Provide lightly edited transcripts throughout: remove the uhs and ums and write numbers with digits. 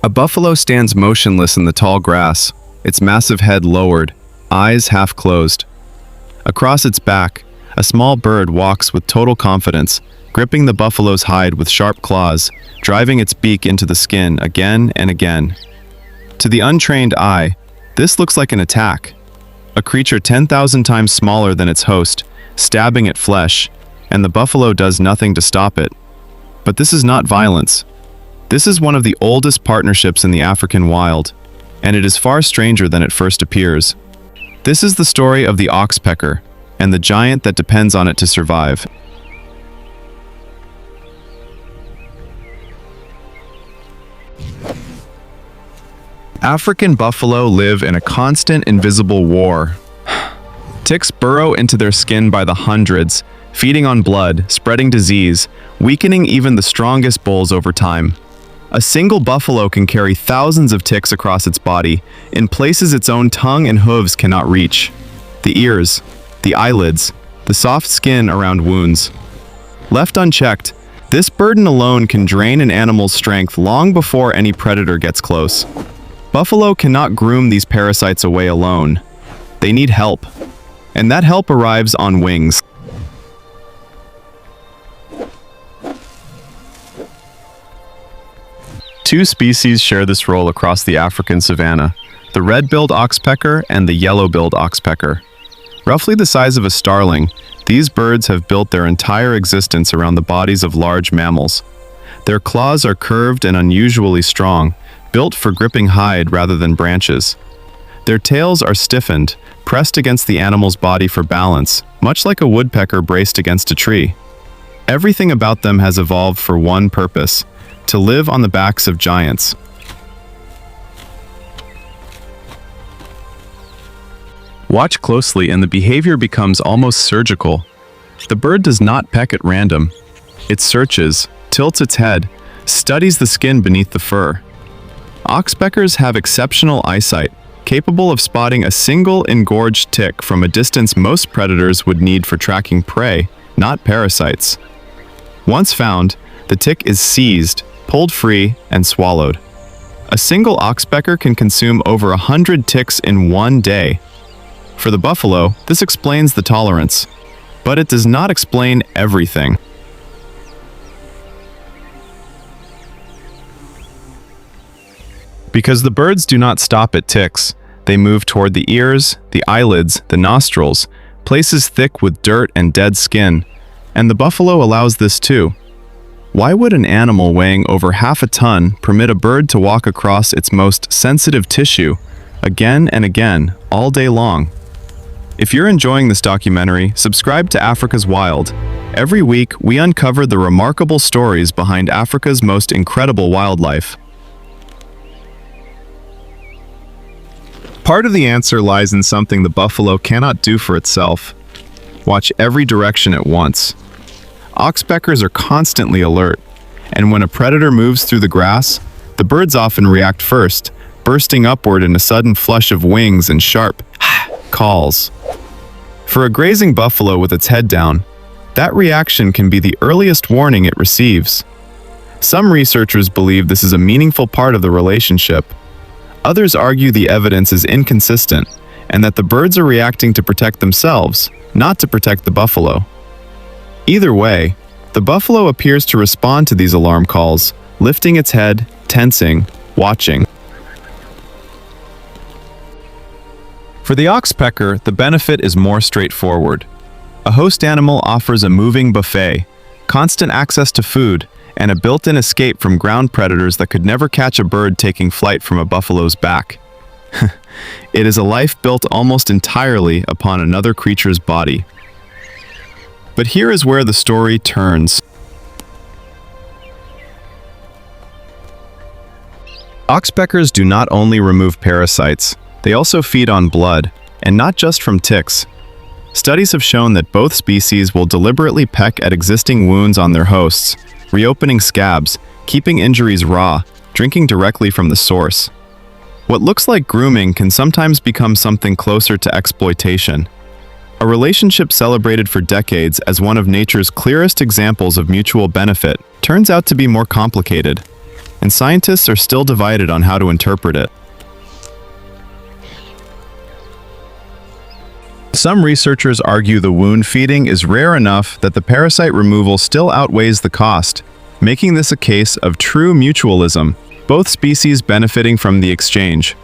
A buffalo stands motionless in the tall grass, its massive head lowered, eyes half closed. Across its back, a small bird walks with total confidence, gripping the buffalo's hide with sharp claws, driving its beak into the skin again and again. To the untrained eye, this looks like an attack. A creature 10,000 times smaller than its host, stabbing at flesh, and the buffalo does nothing to stop it. But this is not violence. This is one of the oldest partnerships in the African wild, and it is far stranger than it first appears. This is the story of the oxpecker, and the giant that depends on it to survive. African buffalo live in a constant invisible war. Ticks burrow into their skin by the hundreds, feeding on blood, spreading disease, weakening even the strongest bulls over time. A single buffalo can carry thousands of ticks across its body, in places its own tongue and hooves cannot reach. The ears, the eyelids, the soft skin around wounds. Left unchecked, this burden alone can drain an animal's strength long before any predator gets close. Buffalo cannot groom these parasites away alone. They need help, and that help arrives on wings. Two species share this role across the African savanna, the red-billed oxpecker and the yellow-billed oxpecker. Roughly the size of a starling, these birds have built their entire existence around the bodies of large mammals. Their claws are curved and unusually strong, built for gripping hide rather than branches. Their tails are stiffened, pressed against the animal's body for balance, much like a woodpecker braced against a tree. Everything about them has evolved for one purpose: to live on the backs of giants. Watch closely and the behavior becomes almost surgical. The bird does not peck at random. It searches, tilts its head, studies the skin beneath the fur. Oxpeckers have exceptional eyesight, capable of spotting a single engorged tick from a distance most predators would need for tracking prey, not parasites. Once found, the tick is seized, pulled free, and swallowed. A single oxpecker can consume over 100 ticks in one day. For the buffalo, this explains the tolerance, but it does not explain everything. Because the birds do not stop at ticks, they move toward the ears, the eyelids, the nostrils, places thick with dirt and dead skin, and the buffalo allows this too. Why would an animal weighing over half a ton permit a bird to walk across its most sensitive tissue again and again, all day long? If you're enjoying this documentary, subscribe to Africa's Wild. Every week, we uncover the remarkable stories behind Africa's most incredible wildlife. Part of the answer lies in something the buffalo cannot do for itself: watch every direction at once. Oxpeckers are constantly alert, and when a predator moves through the grass, the birds often react first, bursting upward in a sudden flush of wings and sharp calls. For a grazing buffalo with its head down, that reaction can be the earliest warning it receives. Some researchers believe this is a meaningful part of the relationship. Others argue the evidence is inconsistent and that the birds are reacting to protect themselves, not to protect the buffalo. Either way, the buffalo appears to respond to these alarm calls, lifting its head, tensing, watching. For the oxpecker, the benefit is more straightforward. A host animal offers a moving buffet, constant access to food, and a built-in escape from ground predators that could never catch a bird taking flight from a buffalo's back. It is a life built almost entirely upon another creature's body. But here is where the story turns. Oxpeckers do not only remove parasites, they also feed on blood, and not just from ticks. Studies have shown that both species will deliberately peck at existing wounds on their hosts, reopening scabs, keeping injuries raw, drinking directly from the source. What looks like grooming can sometimes become something closer to exploitation. A relationship celebrated for decades as one of nature's clearest examples of mutual benefit turns out to be more complicated. and scientists are still divided on how to interpret it. Some researchers argue the wound feeding is rare enough that the parasite removal still outweighs the cost, making this a case of true mutualism, both species benefiting from the exchange.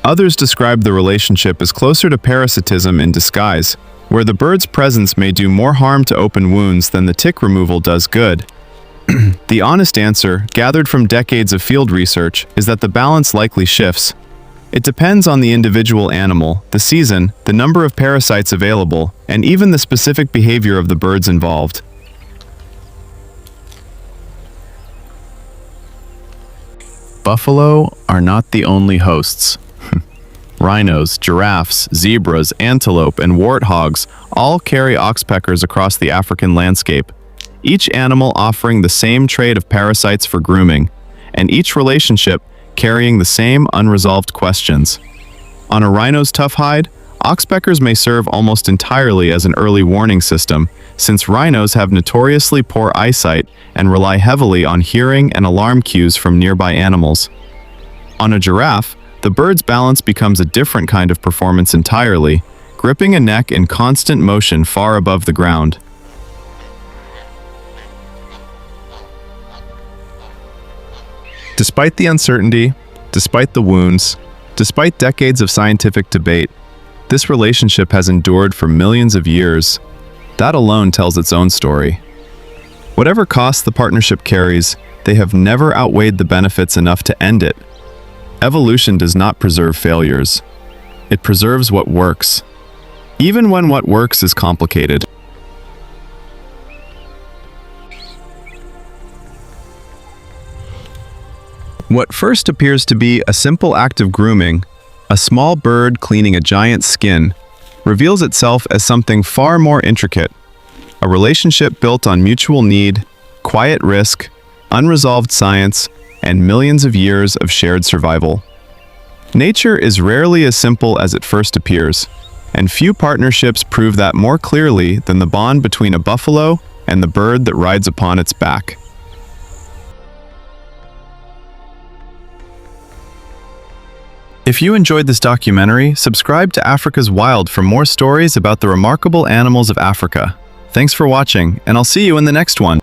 Others describe the relationship as closer to parasitism in disguise, where the bird's presence may do more harm to open wounds than the tick removal does good. The honest answer, gathered from decades of field research, is that the balance likely shifts. It depends on the individual animal, the season, the number of parasites available, and even the specific behavior of the birds involved. Buffalo are not the only hosts. Rhinos, giraffes, zebras, antelope, and warthogs all carry oxpeckers across the African landscape, each animal offering the same trade of parasites for grooming, and each relationship carrying the same unresolved questions. On a rhino's tough hide, oxpeckers may serve almost entirely as an early warning system, since rhinos have notoriously poor eyesight and rely heavily on hearing and alarm cues from nearby animals. On a giraffe, the bird's balance becomes a different kind of performance entirely, gripping a neck in constant motion far above the ground. Despite the uncertainty, despite the wounds, despite decades of scientific debate, this relationship has endured for millions of years. That alone tells its own story. Whatever cost the partnership carries, they have never outweighed the benefits enough to end it. Evolution does not preserve failures. It preserves what works, even when what works is complicated. What first appears to be a simple act of grooming, a small bird cleaning a giant skin, reveals itself as something far more intricate, a relationship built on mutual need, quiet risk, unresolved science, and millions of years of shared survival. Nature is rarely as simple as it first appears, and few partnerships prove that more clearly than the bond between a buffalo and the bird that rides upon its back. If you enjoyed this documentary, subscribe to Africa's Wild for more stories about the remarkable animals of Africa. Thanks for watching, and I'll see you in the next one.